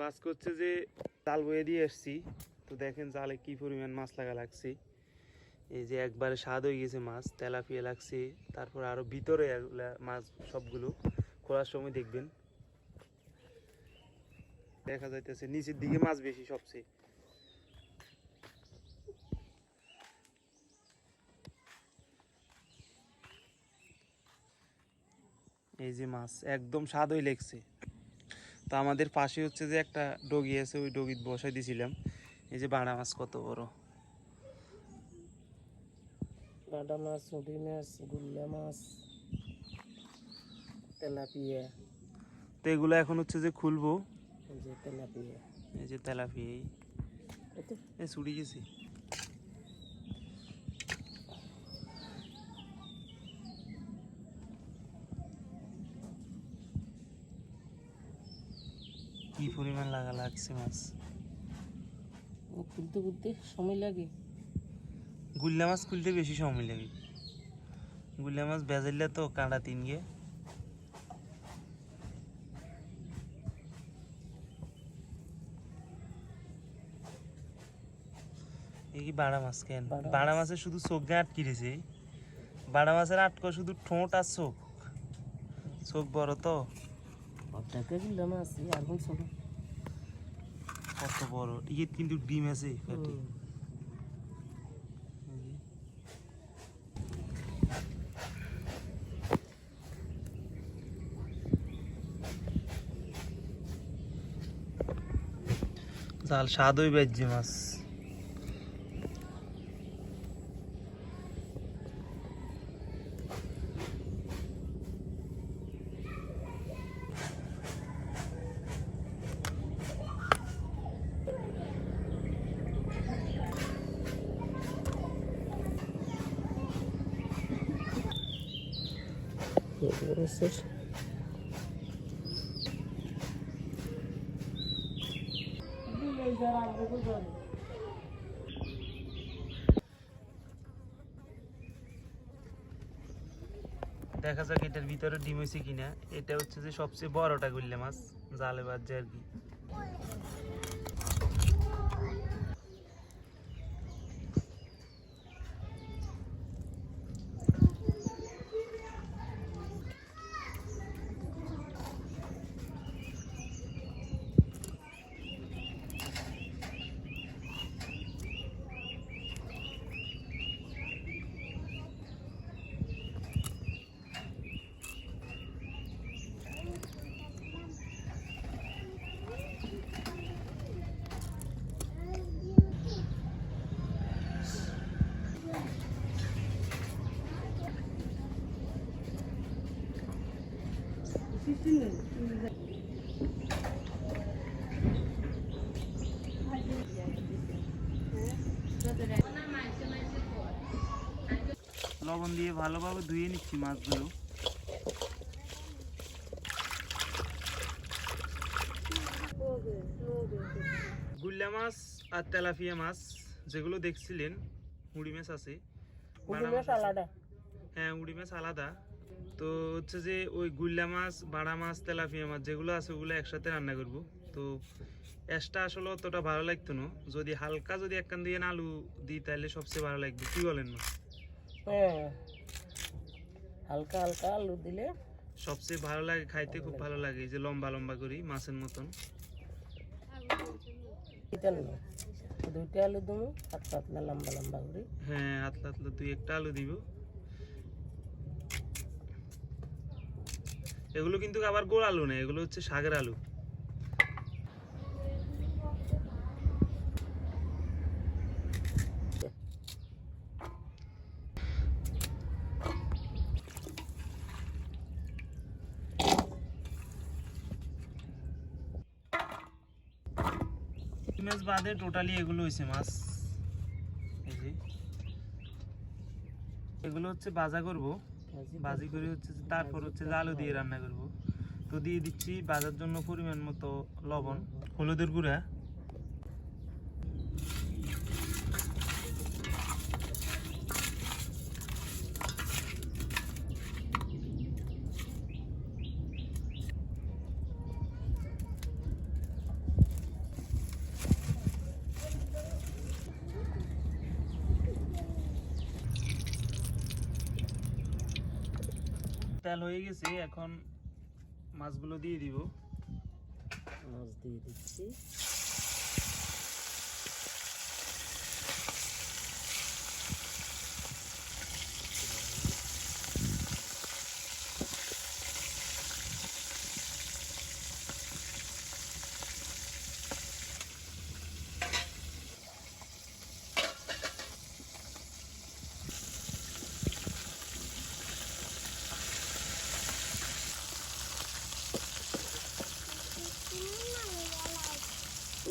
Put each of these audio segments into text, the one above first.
আজকে হচ্ছে যে জাল বয়ে দিয়ে এসছি, তো দেখেন জালে কি পরিমাণ মাছ লাগা লাগছে। এই যে একবারে স্বাদ হয়ে গেছে মাছ, তেলাপিয়া লাগছে। তারপর আরো ভিতরে মাছ সবগুলো খোলার সময় দেখবেন দেখা যাইতেছে নিচের দিকে মাছ বেশি সবচেয়ে। এই যে মাছ একদম স্বাদ হয়ে লেগছে। তো আমাদের পাশে হচ্ছে যে একটা ডগি আছে, ওই ডগি বসাই দিয়েছিলাম। এই যে বাড়া মাছ কত বড়, বাটা মাছ, চুঁটি মাছ, গুল্লা মাছ, তেলাপিয়া। তো এগুলো এখন হচ্ছে যে খুলবো। এই যে তেলাপিয়া, এই যে তেলাপিয়া এই ছুটি গেছি। কি পরিমাণ লাগছে মাছ, খুলতে খুলতে সময় লাগে। গুল্লা মাছ খুলতে বেশি সময় লাগে। গুল্লা মাছ বেজাইলে তো কাঁটা তিন গে। এই কি বাড়া মাছ কেন? বাড়া মাছের শুধু চোখ দিয়ে আটকে দিয়েছে। বাড়া মাছের আটকো শুধু ঠোঁট আর চোখ। চোখ বড় তো গুল্লা মাছ আর কোন ছোট কত বড়। ইয়ে কিন্তু ডিম আছে পেটে। জাল স্বাদ হই বেজে মাছ। দেখা যাক এটার ভিতরে ডিম হয়েছে কিনা। এটা হচ্ছে যে সবচেয়ে বড়টা গুল্লা মাছ জালে বাজছে আর কি। লবণ দিয়ে ভালোভাবে ধুয়ে নিচ্ছি মাছগুলো। গুল্লা মাছ আর তেলাপিয়া মাছ যেগুলো দেখছিলেন, মুড়ি মাছ আছে, হ্যাঁ মুড়ি মাছ আলাদা। তো হচ্ছে যে ওই গুল্লা মাছ, বাড়া মাছ, তেলাপিয়া মাছ যেগুলো আছে ওগুলো একসাথে রান্না করব। তো এসটা আসলে অতটা ভালো লাগতো না, যদি হালকা যদি একখান দিয়ে আলু দিই তাহলে সবচেয়ে ভালো লাগবে। কি বলেন না? হ্যাঁ, হালকা হালকা আলু দিলে সবচেয়ে ভালো লাগে খাইতে, খুব ভালো লাগে। যে লম্বা লম্বা করি মাছের মতন। দুইটা আলু দেবো, পাতলা পাতলা লম্বা লম্বা করে। হ্যাঁ আতলা আতলা দুই একটা আলু দিব। এগুলো কিন্তু আবার গোল আলু না, এগুলো হচ্ছে শাকের আলু। মাছ বাদে টোটালি এগুলো হয়েছে মাছ। এই যে এগুলো হচ্ছে ভাজা করব, ভাজি করে হচ্ছে তারপর হচ্ছে আলু দিয়ে রান্না করব। তো দিয়ে দিচ্ছি ভাজার জন্য পরিমাণ মতো লবণ, হলুদের গুঁড়া, তেল হয়ে গেছে, এখন মাছগুলো দিয়ে দিব। মাছ দিয়ে দিচ্ছি।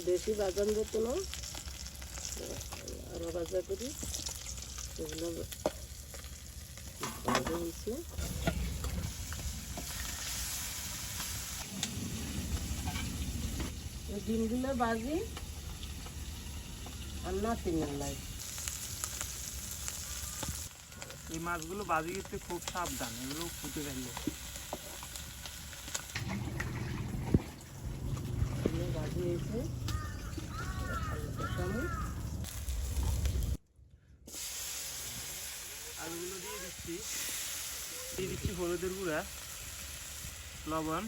বেশি বাজান যেত না, আরো ভাজা করি, সেগুলো ভাজা হয়েছে। ডিমগুলো ভাজি আর নাতিনের লাই। এই মাছগুলো বাজি করতে খুব সাবধান, এগুলো ফুটে গেলে। ভাজি হয়েছে, আলুগুলো দিয়ে দিচ্ছি, হলুদের গুঁড়া, লবণ,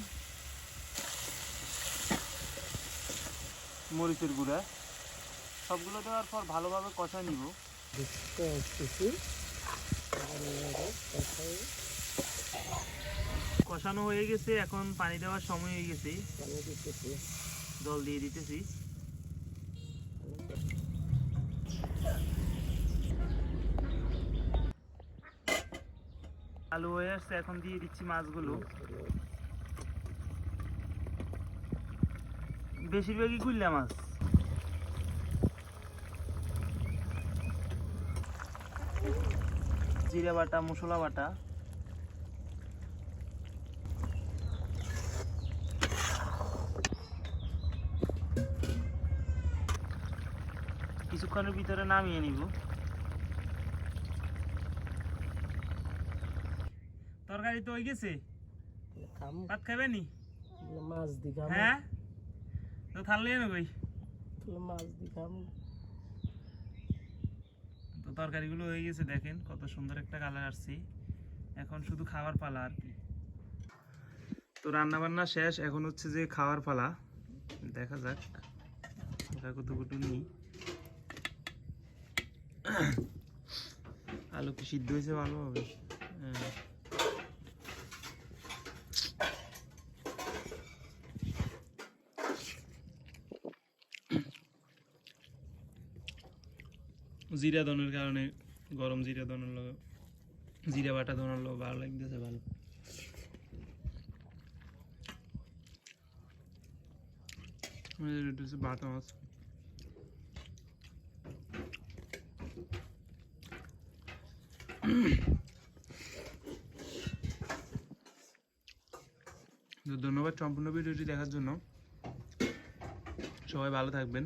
মরিচের গুঁড়া, সবগুলো দেওয়ার পর ভালোভাবে কষায় নিব। কষানো হয়ে গেছে, এখন পানি দেওয়ার সময় হয়ে গেছে, জল দিয়ে দিতেছি। আলু হয়ে আসছে, এখন দিয়ে দিচ্ছি মাছগুলো। বেশিরভাগই গুইল্লা মাছ। জিরা বাটা, মশলা বাটা, কিছুক্ষণের ভিতরে নামিয়ে নিব। তরকারি তো হয়ে গেছে, ভাত খাবে নি? মাছ দি খাম। হ্যাঁ, তো থাললে না কই? মাছ দি খাম। তো তরকারিগুলো হয়ে গেছে, দেখেন কত সুন্দর একটা কালার আসছে। এখন শুধু খাওয়ার পালা আর কি। তো রান্না বান্না শেষ, এখন হচ্ছে যে খাওয়ার পালা। দেখা যাক কতটুকু নিই। আলু কি সিদ্ধ হয়েছে ভালোভাবে? হ্যাঁ। জিরা দনের কারণে, গরম জিরা দনের লোক, জিরা বাটা দনের লোক ভালো লাগতেছে, ভালো। বাটা মাছ, ধন্যবাদ সম্পূর্ণ ভিডিওটি দেখার জন্য। সবাই ভালো থাকবেন।